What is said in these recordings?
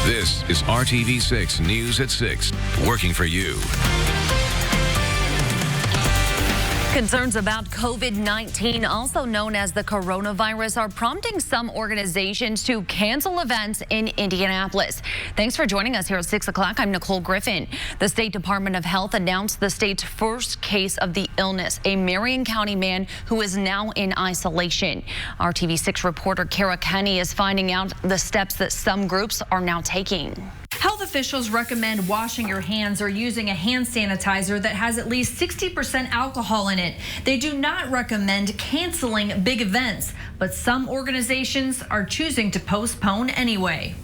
This is RTV6 News at 6, working for you. Concerns about COVID-19, also known as the coronavirus, are prompting some organizations to cancel events in Indianapolis. Thanks for joining us here at 6 o'clock. I'm Nicole Griffin. The State Department of Health announced the state's first case of the illness, a Marion County man who is now in isolation. RTV6 reporter Kara Kenny is finding out the steps that some groups are now taking. Health officials recommend washing your hands or using a hand sanitizer that has at least 60% alcohol in it. They do not recommend canceling big events, but some organizations are choosing to postpone anyway.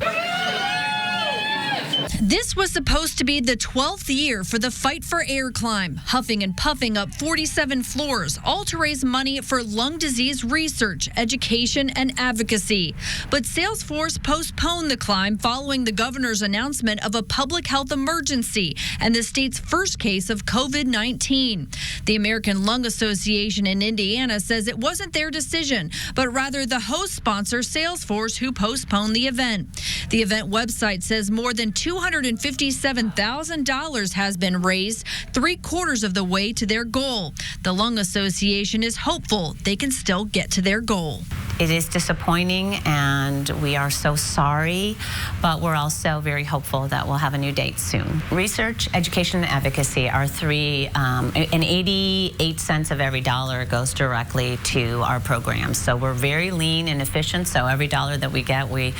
This was supposed to be the 12th year for the Fight for Air climb, huffing and puffing up 47 floors, all to raise money for lung disease research, education, and advocacy. But Salesforce postponed the climb following the governor's announcement of a public health emergency and the state's first case of COVID-19. The American Lung Association in Indiana says it wasn't their decision, but rather the host sponsor, Salesforce, who postponed the event. The event website says more than $257,000 has been raised, 3/4 of the way to their goal. The Lung Association is hopeful they can still get to their goal. It is disappointing, and we are so sorry, but we're also very hopeful that we'll have a new date soon. Research, education, and advocacy are three, and 88 cents of every dollar goes directly to our programs. So we're very lean and efficient. So every dollar that we get, we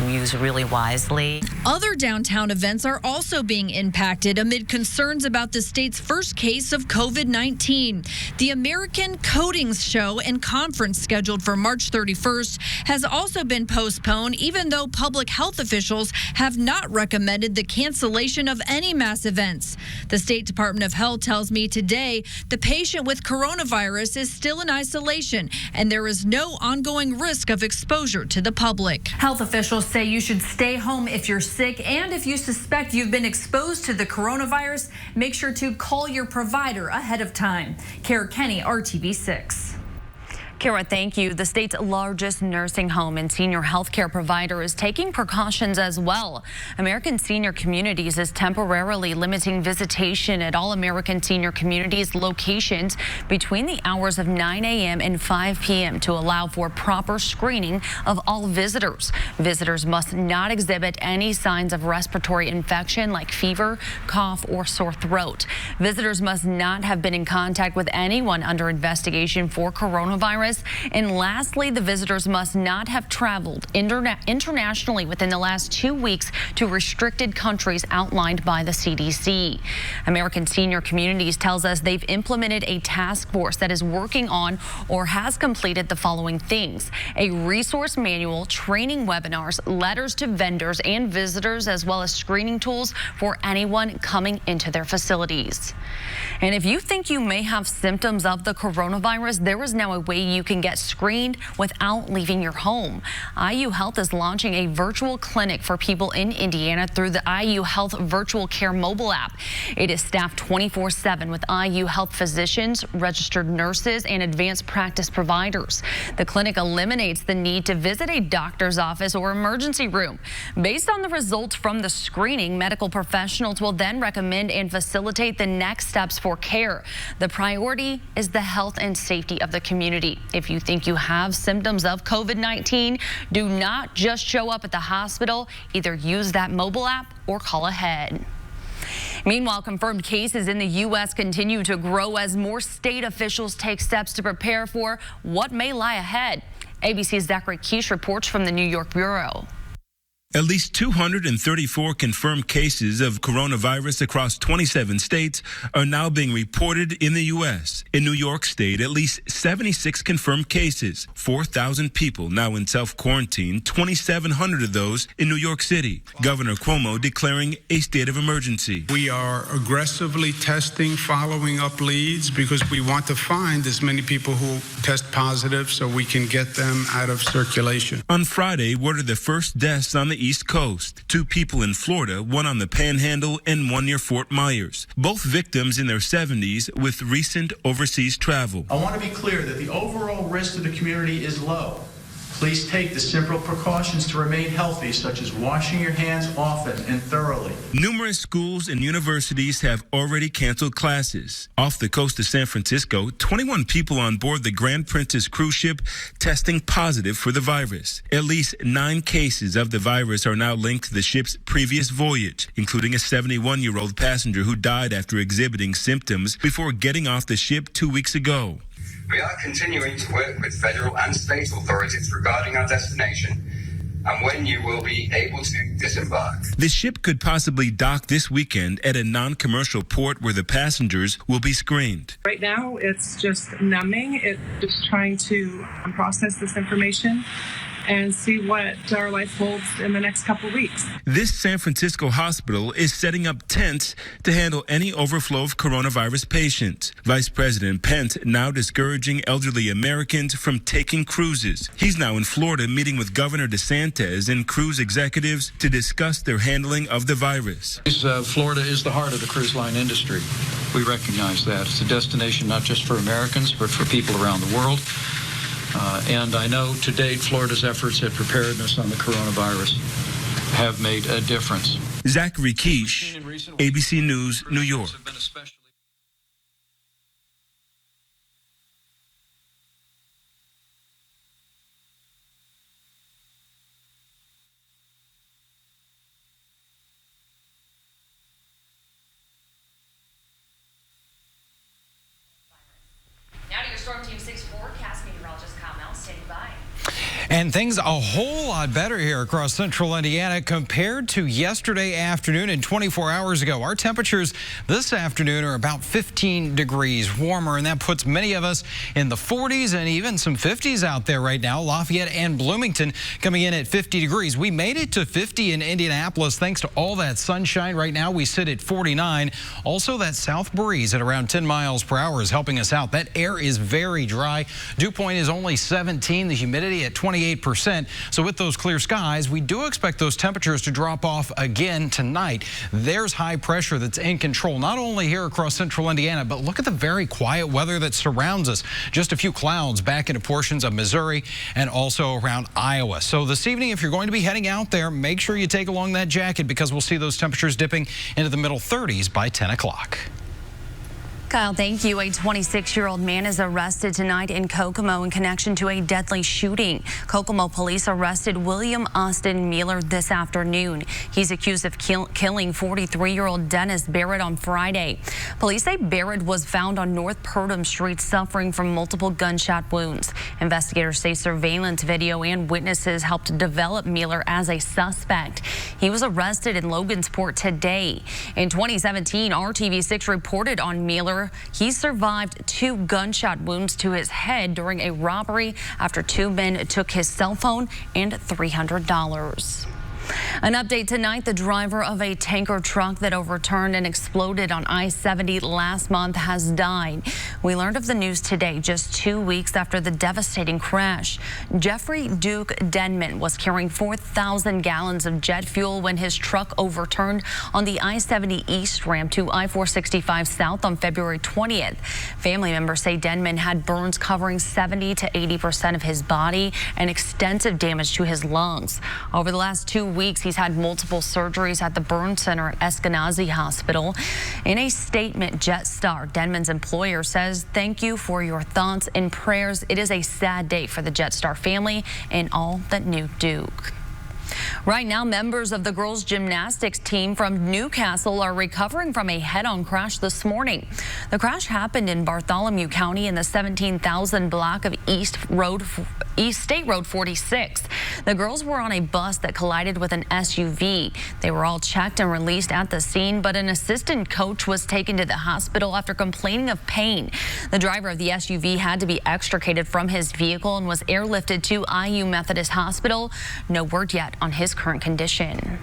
use really wisely. Other downtown events are also being impacted amid concerns about the state's first case of COVID-19. The American Coatings Show and Conference scheduled for March 31st has also been postponed, even though public health officials have not recommended the cancellation of any mass events. The State Department of Health tells me today the patient with coronavirus is still in isolation and there is no ongoing risk of exposure to the public. Health officials say you should stay home if you're sick, and if you suspect you've been exposed to the coronavirus, make sure to call your provider ahead of time. Kara Kenny, RTV6. Kara, thank you. The state's largest nursing home and senior health care provider is taking precautions as well. American Senior Communities is temporarily limiting visitation at all American Senior Communities locations between the hours of 9 a.m. and 5 p.m. to allow for proper screening of all visitors. Visitors must not exhibit any signs of respiratory infection like fever, cough, or sore throat. Visitors must not have been in contact with anyone under investigation for coronavirus. And lastly, the visitors must not have traveled internationally within the last 2 weeks to restricted countries outlined by the CDC. American Senior Communities tells us they've implemented a task force that is working on or has completed the following things: a resource manual, training webinars, letters to vendors and visitors, as well as screening tools for anyone coming into their facilities. And if you think you may have symptoms of the coronavirus, there is now a way you can get screened without leaving your home. IU Health is launching a virtual clinic for people in Indiana through the IU Health Virtual Care mobile app. It is staffed 24/7 with IU Health physicians, registered nurses, and advanced practice providers. The clinic eliminates the need to visit a doctor's office or emergency room. Based on the results from the screening, medical professionals will then recommend and facilitate the next steps for care. The priority is the health and safety of the community. If you think you have symptoms of COVID-19, do not just show up at the hospital. Either use that mobile app or call ahead. Meanwhile, confirmed cases in the U.S. continue to grow as more state officials take steps to prepare for what may lie ahead. ABC's Zachary Keish reports from the New York Bureau. At least 234 confirmed cases of coronavirus across 27 states are now being reported in the U.S. In New York State, at least 76 confirmed cases, 4,000 people now in self-quarantine, 2,700 of those in New York City. Governor Cuomo declaring a state of emergency. We are aggressively testing, following up leads, because we want to find as many people who test positive so we can get them out of circulation. On Friday, word of the first deaths on the East Coast. 2 people in Florida, one on the Panhandle and one near Fort Myers. Both victims in their 70s with recent overseas travel. I want to be clear that the overall risk to the community is low. Please take the simple precautions to remain healthy, such as washing your hands often and thoroughly. Numerous schools and universities have already canceled classes. Off the coast of San Francisco, 21 people on board the Grand Princess cruise ship testing positive for the virus. At least 9 cases of the virus are now linked to the ship's previous voyage, including a 71-year-old passenger who died after exhibiting symptoms before getting off the ship 2 weeks ago. We are continuing to work with federal and state authorities regarding our destination and when you will be able to disembark. The ship could possibly dock this weekend at a non-commercial port where the passengers will be screened. Right now, it's just numbing. It's just trying to process this information and see what our life holds in the next couple of weeks. This San Francisco hospital is setting up tents to handle any overflow of coronavirus patients. Vice President Pence now discouraging elderly Americans from taking cruises. He's now in Florida meeting with Governor DeSantis and cruise executives to discuss their handling of the virus. Florida is the heart of the cruise line industry. We recognize that. It's a destination not just for Americans, but for people around the world. And I know to date, Florida's efforts at preparedness on the coronavirus have made a difference. Zachary Quiche, ABC News, New York. Now to your Storm Team 6 forecast, meteorologist Kyle Mel standing by. And things a whole lot better here across central Indiana compared to yesterday afternoon and 24 hours ago. Our temperatures this afternoon are about 15 degrees warmer, and that puts many of us in the 40s and even some 50s out there right now. Lafayette and Bloomington coming in at 50 degrees. We made it to 50 in Indianapolis thanks to all that sunshine. Right now we sit at 49. Also that south breeze at around 10 miles per hour is helping us out. That air is very dry. Dew point is only 17. The humidity at 28%. So with those clear skies, we do expect those temperatures to drop off again tonight. There's high pressure that's in control, not only here across central Indiana, but look at the very quiet weather that surrounds us. Just a few clouds back into portions of Missouri and also around Iowa. So this evening, if you're going to be heading out there, make sure you take along that jacket because we'll see those temperatures dipping into the middle 30s by 10 o'clock. Kyle, thank you. A 26-year-old man is arrested tonight in Kokomo in connection to a deadly shooting. Kokomo police arrested William Austin Mueller this afternoon. He's accused of killing 43-year-old Dennis Barrett on Friday. Police say Barrett was found on North Purdom Street suffering from multiple gunshot wounds. Investigators say surveillance video and witnesses helped develop Mueller as a suspect. He was arrested in Logansport today. In 2017, RTV6 reported on Mueller. He survived 2 gunshot wounds to his head during a robbery after 2 men took his cell phone and $300. An update tonight, the driver of a tanker truck that overturned and exploded on I-70 last month has died. We learned of the news today, just 2 weeks after the devastating crash. Jeffrey Duke Denman was carrying 4,000 gallons of jet fuel when his truck overturned on the I-70 East ramp to I-465 South on February 20th. Family members say Denman had burns covering 70 to 80% of his body and extensive damage to his lungs. Over the last 2 weeks, he's had multiple surgeries at the burn center at Eskenazi Hospital. In a statement, Jetstar, Denman's employer, says, "Thank you for your thoughts and prayers. It is a sad day for the Jetstar family and all that knew Duke." Right now, members of the girls' gymnastics team from Newcastle are recovering from a head-on crash this morning. The crash happened in Bartholomew County in the 17,000 block of East State Road 46. The girls were on a bus that collided with an SUV. They were all checked and released at the scene, but an assistant coach was taken to the hospital after complaining of pain. The driver of the SUV had to be extricated from his vehicle and was airlifted to IU Methodist Hospital. No word yet on his current condition.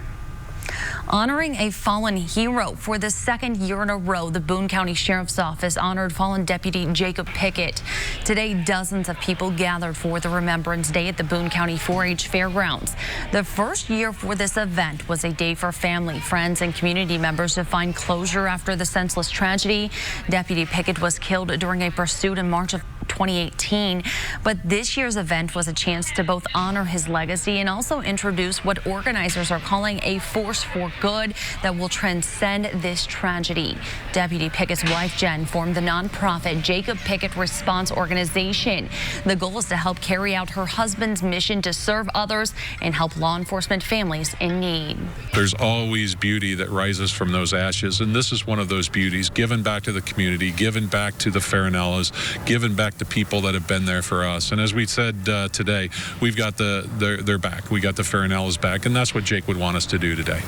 Honoring a fallen hero for the 2nd year in a row, the Boone County Sheriff's Office honored fallen Deputy Jacob Pickett. Today, dozens of people gathered for the Remembrance Day at the Boone County 4-H Fairgrounds. The first year for this event was a day for family, friends, and community members to find closure after the senseless tragedy. Deputy Pickett was killed during a pursuit in March of 2018. But this year's event was a chance to both honor his legacy and also introduce what organizers are calling a force for good that will transcend this tragedy. Deputy Pickett's wife, Jen, formed the nonprofit Jacob Pickett Response Organization. The goal is to help carry out her husband's mission to serve others and help law enforcement families in need. There's always beauty that rises from those ashes, and this is one of those beauties, given back to the community, given back to the Farinellas, given back to people that have been there for us. And as we said today, we've got their back. We got the Farinellas back, and that's what Jake would want us to do today.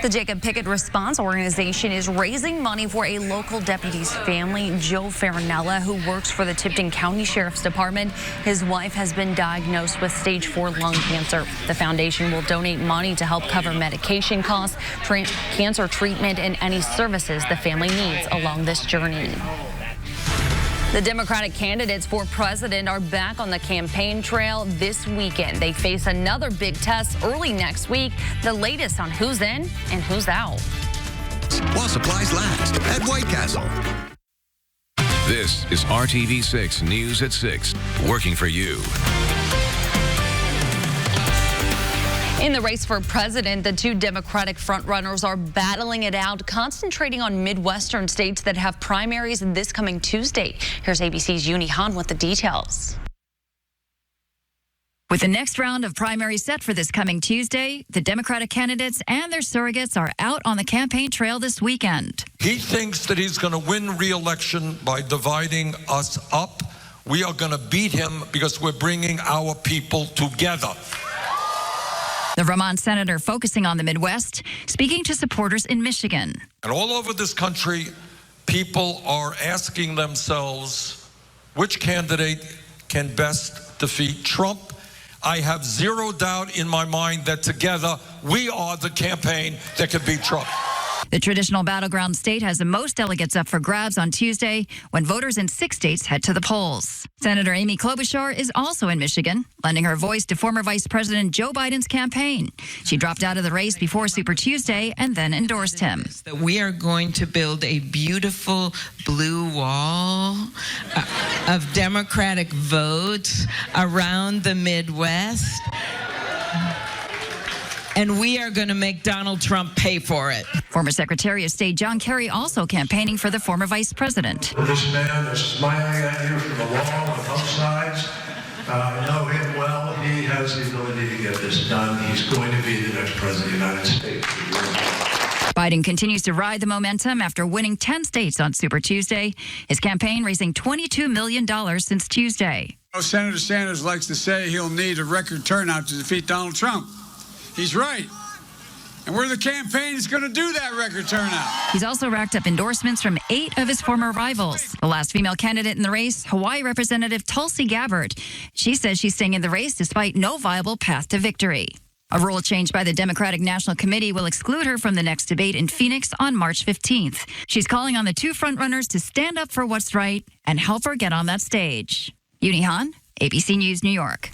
The Jacob Pickett Response Organization is raising money for a local deputy's family, Joe Farinella, who works for the Tipton County Sheriff's Department. His wife has been diagnosed with stage 4 lung cancer. The foundation will donate money to help cover medication costs, cancer treatment, and any services the family needs along this journey. The Democratic candidates for president are back on the campaign trail this weekend. They face another big test early next week. The latest on who's in and who's out. While supplies last at White Castle. This is RTV6 News at 6, working for you. In the race for president, the two Democratic frontrunners are battling it out, concentrating on Midwestern states that have primaries this coming Tuesday. Here's ABC's Uni Han with the details. With the next round of primaries set for this coming Tuesday, the Democratic candidates and their surrogates are out on the campaign trail this weekend. He thinks that he's going to win re-election by dividing us up. We are going to beat him because we're bringing our people together. The Vermont senator focusing on the Midwest, speaking to supporters in Michigan. And all over this country, people are asking themselves, which candidate can best defeat Trump? I have zero doubt in my mind that together we are the campaign that can beat Trump. The traditional battleground state has the most delegates up for grabs on Tuesday when voters in 6 states head to the polls. Senator Amy Klobuchar is also in Michigan, lending her voice to former Vice President Joe Biden's campaign. She dropped out of the race before Super Tuesday and then endorsed him. We are going to build a beautiful blue wall of Democratic votes around the Midwest. And we are going to make Donald Trump pay for it. Former Secretary of State John Kerry also campaigning for the former vice president. This man is smiling at you from the wall on both sides. I know him well. He has the ability to get this done. He's going to be the next president of the United States. Biden continues to ride the momentum after winning 10 states on Super Tuesday. His campaign raising $22 million since Tuesday. Senator Sanders likes to say he'll need a record turnout to defeat Donald Trump. He's right. And we're the campaign that's going to do that record turnout. He's also racked up endorsements from 8 of his former rivals. The last female candidate in the race, Hawaii Representative Tulsi Gabbard. She says she's staying in the race despite no viable path to victory. A rule change by the Democratic National Committee will exclude her from the next debate in Phoenix on March 15th. She's calling on the two frontrunners to stand up for what's right and help her get on that stage. Uni Han, ABC News, New York.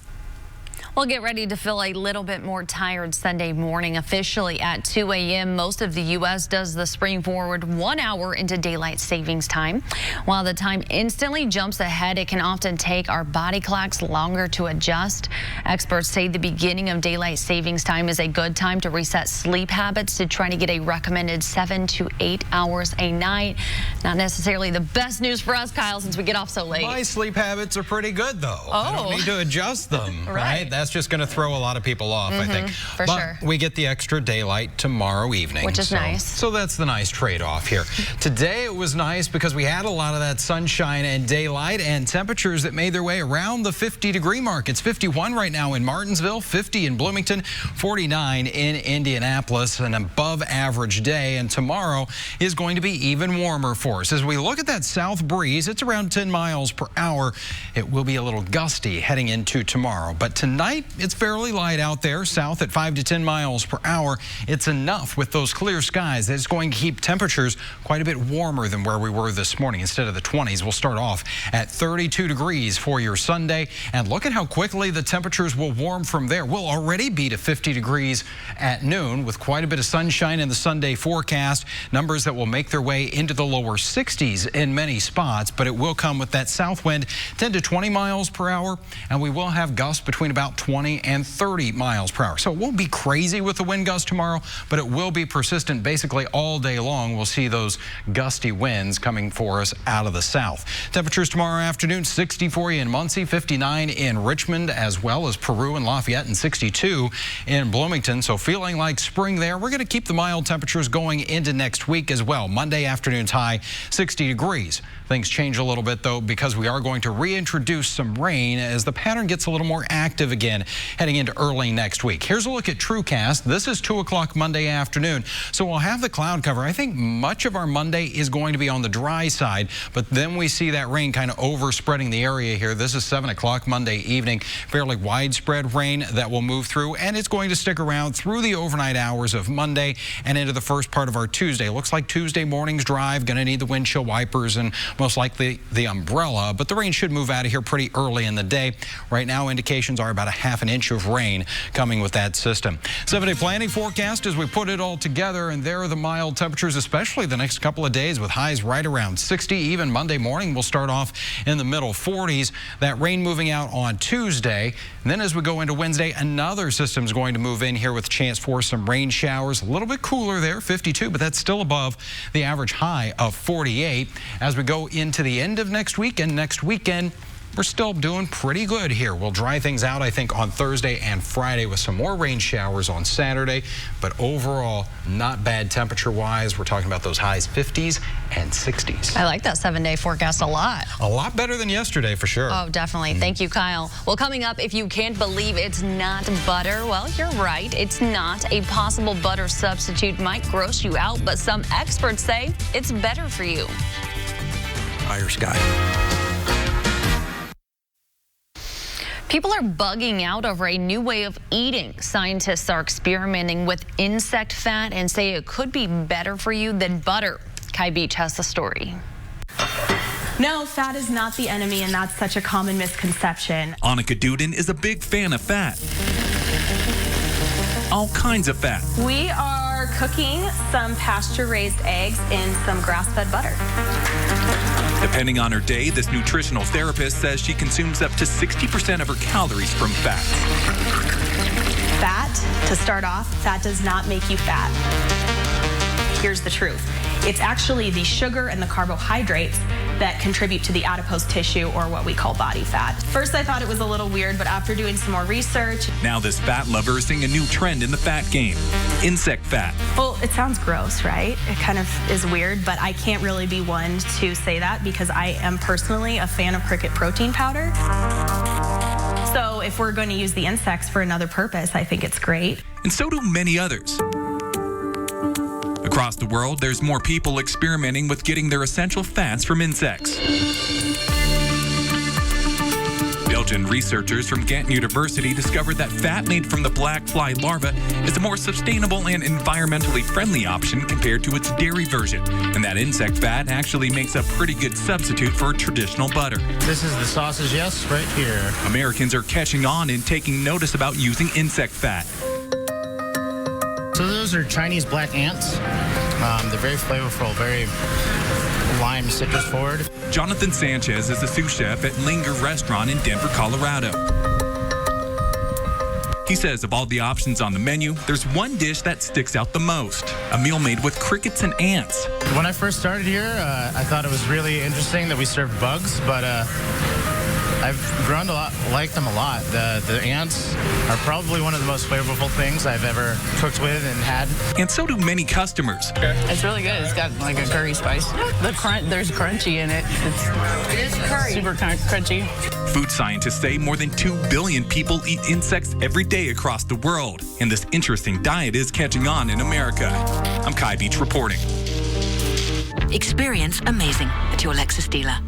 We'll get ready to feel a little bit more tired Sunday morning. Officially at 2 a.m., most of the U.S. does the spring forward 1 hour into daylight savings time. While the time instantly jumps ahead, it can often take our body clocks longer to adjust. Experts say the beginning of daylight savings time is a good time to reset sleep habits to try to get a recommended 7 to 8 hours a night. Not necessarily the best news for us, Kyle, since we get off so late. My sleep habits are pretty good, though. Oh. I don't need to adjust them, right? That's just going to throw a lot of people off, I think. For but sure. We get the extra daylight tomorrow evening. Which is nice. So that's the nice trade-off here. Today it was nice because we had a lot of that sunshine and daylight and temperatures that made their way around the 50-degree mark. It's 51 right now in Martinsville, 50 in Bloomington, 49 in Indianapolis, an above average day. And tomorrow is going to be even warmer for us. As we look at that south breeze, it's around 10 miles per hour. It will be a little gusty heading into tomorrow. But tonight, Tonight, it's fairly light out there, south at 5 to 10 miles per hour. It's enough with those clear skies that it's going to keep temperatures quite a bit warmer than where we were this morning. Instead of the 20s, we'll start off at 32 degrees for your Sunday. And look at how quickly the temperatures will warm from there. We'll already be to 50 degrees at noon with quite a bit of sunshine in the Sunday forecast. Numbers that will make their way into the lower 60s in many spots, but it will come with that south wind 10 to 20 miles per hour, and we will have gusts between about 20 and 30 miles per hour. So it won't be crazy with the wind gusts tomorrow, but it will be persistent basically all day long. We'll see those gusty winds coming for us out of the south. Temperatures tomorrow afternoon, 60 for you in Muncie, 59 in Richmond, as well as Peru and Lafayette, and 62 in Bloomington. So feeling like spring there. We're going to keep the mild temperatures going into next week as well. Monday afternoon's high, 60 degrees. Things change a little bit, though, because we are going to reintroduce some rain as the pattern gets a little more active again heading into early next week. Here's a look at TrueCast. This is 2 o'clock Monday afternoon, so we'll have the cloud cover. I think much of our Monday is going to be on the dry side, but then we see that rain kind of overspreading the area here. This is 7 o'clock Monday evening. Fairly widespread rain that will move through, and it's going to stick around through the overnight hours of Monday and into the first part of our Tuesday. Looks like Tuesday morning's drive, going to need the windshield wipers and most likely the umbrella, but the rain should move out of here pretty early in the day. Right now, indications are about a half an inch of rain coming with that system. 7-day planning forecast as we put it all together, and there are the mild temperatures, especially the next couple of days with highs right around 60. Even Monday morning, we'll start off in the middle 40s. That rain moving out on Tuesday. And then as we go into Wednesday, another system is going to move in here with a chance for some rain showers. A little bit cooler there, 52, but that's still above the average high of 48. As we go into the end of next week and next weekend, we're still doing pretty good here. We'll dry things out, I think, on Thursday and Friday with some more rain showers on Saturday. But overall, not bad temperature-wise. We're talking about those highs 50s and 60s. I like that 7-day forecast a lot. A lot better than yesterday, for sure. Oh, definitely. Thank you, Kyle. Well, coming up, if you can't believe it's not butter, well, you're right. It's not. A possible butter substitute might gross you out, but some experts say it's better for you. Higher sky. People are bugging out over a new way of eating. Scientists are experimenting with insect fat and say it could be better for you than butter. Kai Beach has the story. No, fat is not the enemy, and that's such a common misconception. Annika Duden is a big fan of fat. All kinds of fat. We are cooking some pasture-raised eggs in some grass-fed butter. Depending on her day, this nutritional therapist says she consumes up to 60% of her calories from fat. Fat, to start off, fat does not make you fat. Here's the truth. It's actually the sugar and the carbohydrates that contribute to the adipose tissue, or what we call body fat. First, I thought it was a little weird, but after doing some more research... Now this fat lover is seeing a new trend in the fat game. Insect fat. Well, it sounds gross, right? It kind of is weird, but I can't really be one to say that because I am personally a fan of cricket protein powder. So if we're going to use the insects for another purpose, I think it's great. And so do many others. Across the world, there's more people experimenting with getting their essential fats from insects. Belgian researchers from Ghent University discovered that fat made from the black fly larva is a more sustainable and environmentally friendly option compared to its dairy version. And that insect fat actually makes a pretty good substitute for traditional butter. This is the sausage, yes, right here. Americans are catching on and taking notice about using insect fat. So those are Chinese black ants. They're very flavorful, very lime citrus forward. Jonathan Sanchez is the sous chef at Linger Restaurant in Denver, Colorado. He says of all the options on the menu, there's one dish that sticks out the most, a meal made with crickets and ants. When I first started here, I thought it was really interesting that we served bugs, but I've grown to like them a lot. The ants are probably one of the most flavorful things I've ever cooked with and had. And so do many customers. It's really good. It's got like a curry spice. There's crunchy in it. It is curry. Super crunchy. Food scientists say more than 2 billion people eat insects every day across the world. And this interesting diet is catching on in America. I'm Kai Beach reporting. Experience amazing at your Lexus dealer.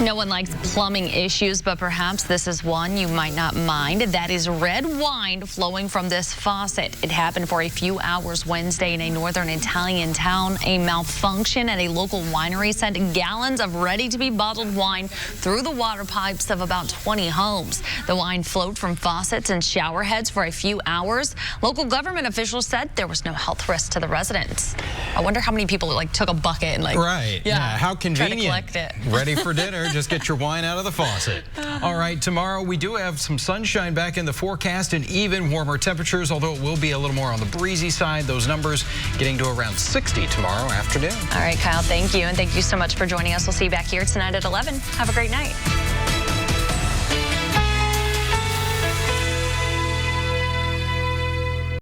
No one likes plumbing issues, but perhaps this is one you might not mind. That is red wine flowing from this faucet. It happened for a few hours Wednesday in a northern Italian town. A malfunction at a local winery sent gallons of ready-to-be bottled wine through the water pipes of about 20 homes. The wine flowed from faucets and shower heads for a few hours. Local government officials said there was no health risk to the residents. I wonder how many people took a bucket and right. Yeah, how convenient. Try to collect it. Ready for dinner. Just get your wine out of the faucet. All right, tomorrow we do have some sunshine back in the forecast and even warmer temperatures, although it will be a little more on the breezy side. Those numbers getting to around 60 tomorrow afternoon. All right, Kyle, thank you. And thank you so much for joining us. We'll see you back here tonight at 11. Have a great night.